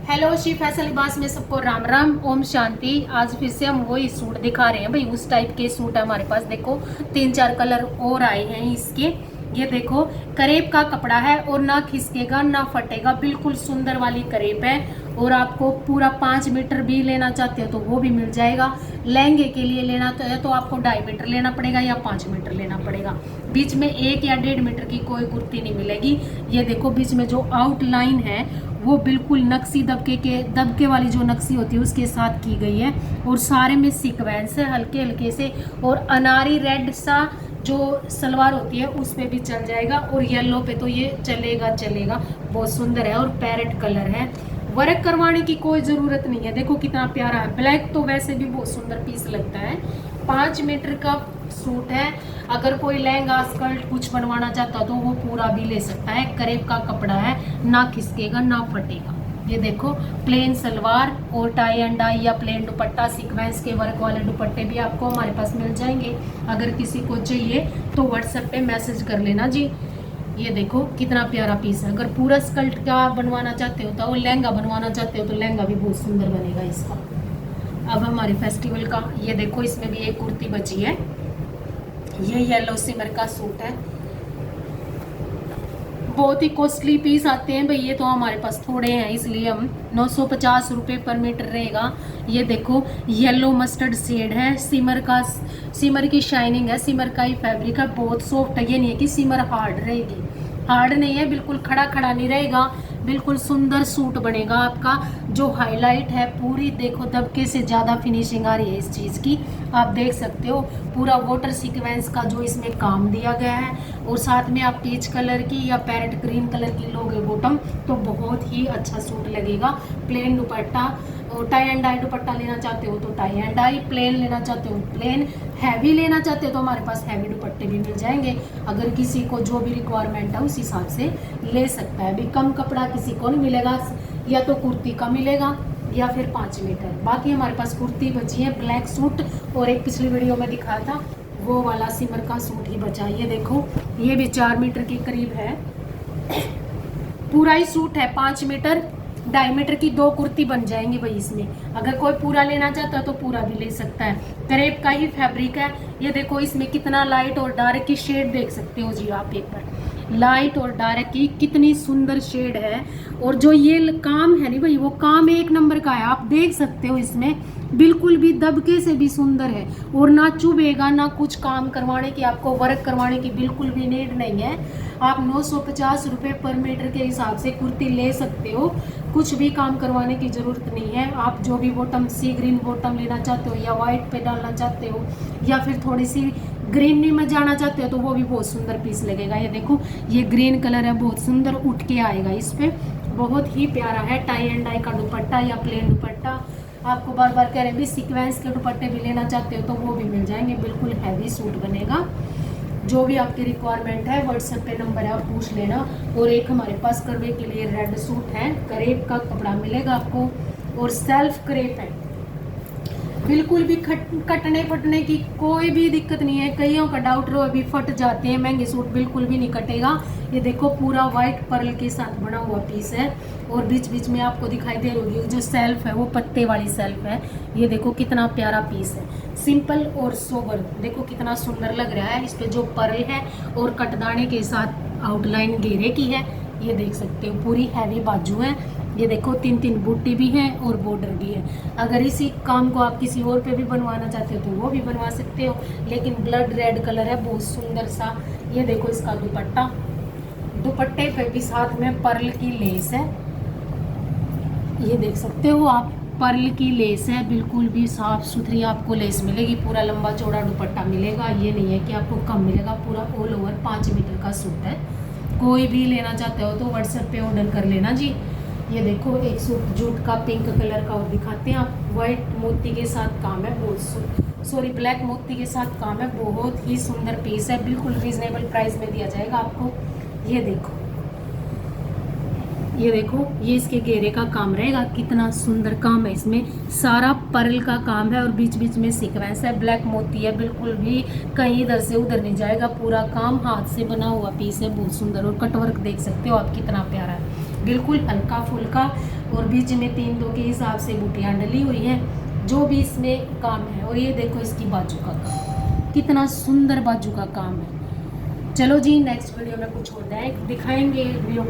Hello Shri Faisal लिबास में सबको राम राम ओम शांति। आज फिर से हम वही सूट दिखा रहे हैं भाई, उस टाइप के सूट है हमारे पास। देखो 3-4 कलर और आए हैं इसके। ये देखो करेब का कपड़ा है और ना खिसकेगा ना फटेगा, बिल्कुल सुंदर वाली करेब है। और आपको पूरा 5 मीटर भी लेना चाहते हो तो वो भी मिल जाएगा। लहंगे के लिए लेना तो है तो आपको 2.5 मीटर लेना पड़ेगा या 5 मीटर लेना पड़ेगा। बीच में 1 या 1.5 मीटर की कोई कुर्ती नहीं मिलेगी। ये देखो बीच में जो आउटलाइन है वो बिल्कुल नक्शी दबके वाली जो नक्शी होती है उसके साथ की गई है। और सारे में सीक्वेंस है हल्के हल्के से। और अनारी रेड सा जो सलवार होती है उस पे भी चल जाएगा और येलो पे तो ये चलेगा। बहुत सुंदर है और पैरेट कलर है। वर्क करवाने की कोई ज़रूरत नहीं है। देखो कितना प्यारा है। ब्लैक तो वैसे भी बहुत सुंदर पीस लगता है। 5 मीटर का सूट है। अगर कोई लहंगा स्कर्ट कुछ बनवाना चाहता तो वो पूरा भी ले सकता है। करेब का कपड़ा है, ना खिसकेगा ना फटेगा। ये देखो प्लेन सलवार और टाई एंड डाई या प्लेन दुपट्टा, सीक्वेंस के वर्क वाले दुपट्टे भी आपको हमारे पास मिल जाएंगे। अगर किसी को चाहिए तो व्हाट्सएप पे मैसेज कर लेना जी। ये देखो कितना प्यारा पीस है। अगर पूरा स्कर्ट का बनवाना चाहते हो तो लहंगा बनवाना चाहते हो तो लहंगा भी बहुत सुंदर बनेगा इसका। अब हमारे फेस्टिवल का ये देखो, इसमें भी एक कुर्ती बची है। ये येलो सिमर का सूट है। बहुत ही कॉस्टली पीस आते हैं भाई, ये तो हमारे पास थोड़े हैं इसलिए हम 950 रुपये पर मीटर रहेगा। ये देखो येलो मस्टर्ड शेड है। सिमर की शाइनिंग है, सिमर का ही फैब्रिक है। बहुत सॉफ्ट है, ये नहीं है कि सिमर हार्ड रहेगी, हार्ड नहीं है, बिल्कुल खड़ा नहीं रहेगा। बिल्कुल सुंदर सूट बनेगा आपका। जो हाईलाइट है पूरी देखो दबके से ज़्यादा फिनिशिंग आ रही है इस चीज़ की। आप देख सकते हो पूरा वाटर सीक्वेंस का जो इसमें काम दिया गया है। और साथ में आप पीच कलर की या पैरेट ग्रीन कलर की लोगे बॉटम तो बहुत ही अच्छा सूट लगेगा। प्लेन दुपट्टा और टाई एंड डाई दुपट्टा लेना चाहते हो तो टाई एंड डाई, प्लेन लेना चाहते हो प्लेन, हैवी लेना चाहते हो तो हमारे पास हैवी दुपट्टे भी मिल जाएंगे। अगर किसी को जो भी रिक्वायरमेंट है उस हिसाब से ले सकता है। अभी कम कपड़ा किसी को नहीं मिलेगा, या तो कुर्ती का मिलेगा या फिर 5 मीटर। बाकी हमारे पास कुर्ती बची है, ब्लैक सूट और एक पिछली वीडियो में दिखाया था वो वाला सिमर का सूट ही बचा। ये देखो ये भी 4 मीटर के करीब है। पूरा ही सूट है 5 मीटर, 2.5 मीटर की 2 कुर्ती बन जाएंगी भाई इसमें। अगर कोई पूरा लेना चाहता है तो पूरा भी ले सकता है। करेब का ही फैब्रिक है। ये देखो इसमें कितना लाइट और डार्क की शेड देख सकते हो जी आप एक बार। लाइट और डार्क की कितनी सुंदर शेड है। और जो ये काम है नहीं भाई, वो काम 1 नंबर का है। आप देख सकते हो इसमें बिल्कुल भी दबके से भी सुंदर है। और ना चुभेगा ना कुछ काम करवाने की, आपको वर्क करवाने की बिल्कुल भी नीड नहीं है। आप 950 रुपये पर मीटर के हिसाब से कुर्ती ले सकते हो। कुछ भी काम करवाने की ज़रूरत नहीं है। आप जो भी बॉटम सी ग्रीन बॉटम लेना चाहते हो या वाइट पे डालना चाहते हो या फिर थोड़ी सी ग्रीनरी में जाना चाहते हो तो वो भी बहुत सुंदर पीस लगेगा। ये देखो ये ग्रीन कलर है, बहुत सुंदर उठ के आएगा इस पर, बहुत ही प्यारा है। टाई एंड डाई का दुपट्टा या प्लेन दुपट्टा, आपको बार बार कह रहे हैं भी सीक्वेंस के दुपट्टे भी लेना चाहते हो तो वो भी मिल जाएंगे। बिल्कुल हैवी सूट बनेगा। जो भी आपकी रिक्वायरमेंट है व्हाट्सएप पे नंबर है, आप पूछ लेना। और एक हमारे पास करवे के लिए रेड सूट है, करेब का कपड़ा मिलेगा आपको और सेल्फ करेब है। बिल्कुल भी कटने फटने की कोई भी दिक्कत नहीं है। कईयों का डाउट रहो अभी फट जाते हैं, महंगे सूट बिल्कुल भी नहीं कटेगा। ये देखो पूरा वाइट पर्ल के साथ बना हुआ पीस है। और बीच बीच में आपको दिखाई दे रही होगी जो सेल्फ है वो पत्ते वाली सेल्फ है। ये देखो कितना प्यारा पीस है, सिंपल और सोबर। देखो कितना सुंदर लग रहा है। इस पे जो पर्ल है और कटदाने के साथ आउटलाइन घेरे की है, ये देख सकते हो। पूरी हैवी बाजू है। ये देखो 3-3 बूटी भी है और बॉर्डर भी है। अगर इसी काम को आप किसी और पे भी बनवाना चाहते हो तो वो भी बनवा सकते हो। लेकिन ब्लड रेड कलर है, बहुत सुंदर सा। ये देखो इसका दुपट्टा, दुपट्टे पे भी साथ में पर्ल की लेस है। ये देख सकते हो आप, पर्ल की लेस है, बिल्कुल भी साफ सुथरी आपको लेस मिलेगी। पूरा लंबा चौड़ा दुपट्टा मिलेगा। ये नहीं है कि आपको कम मिलेगा। पूरा ऑल ओवर 5 मीटर का सूट है। कोई भी लेना चाहते हो तो व्हाट्सएप पे ऑर्डर कर लेना जी। ये देखो एक सूट जूट का पिंक कलर का और दिखाते हैं आप। वाइट मोती के साथ काम है, बहुत सॉरी ब्लैक मोती के साथ काम है। बहुत ही सुंदर पीस है, बिल्कुल रीजनेबल प्राइस में दिया जाएगा आपको। ये देखो ये देखो ये इसके घेरे का काम रहेगा। कितना सुंदर काम है इसमें, सारा पर्ल का काम है और बीच बीच में सीक्वेंस है। ब्लैक मोती है, बिल्कुल भी कहीं इधर से उधर नहीं जाएगा। पूरा काम हाथ से बना हुआ पीस है, बहुत सुंदर। और कटवर्क देख सकते हो आप कितना प्यारा है, बिल्कुल हल्का फुल्का और बीच में 3-2 के हिसाब से बूटियाँ डली हुई हैं, जो भी इसमें काम है। और ये देखो इसकी बाजू का काम, कितना सुंदर बाजू का काम है। चलो जी, नेक्स्ट वीडियो में कुछ और दिखाएंगे वीडियो को।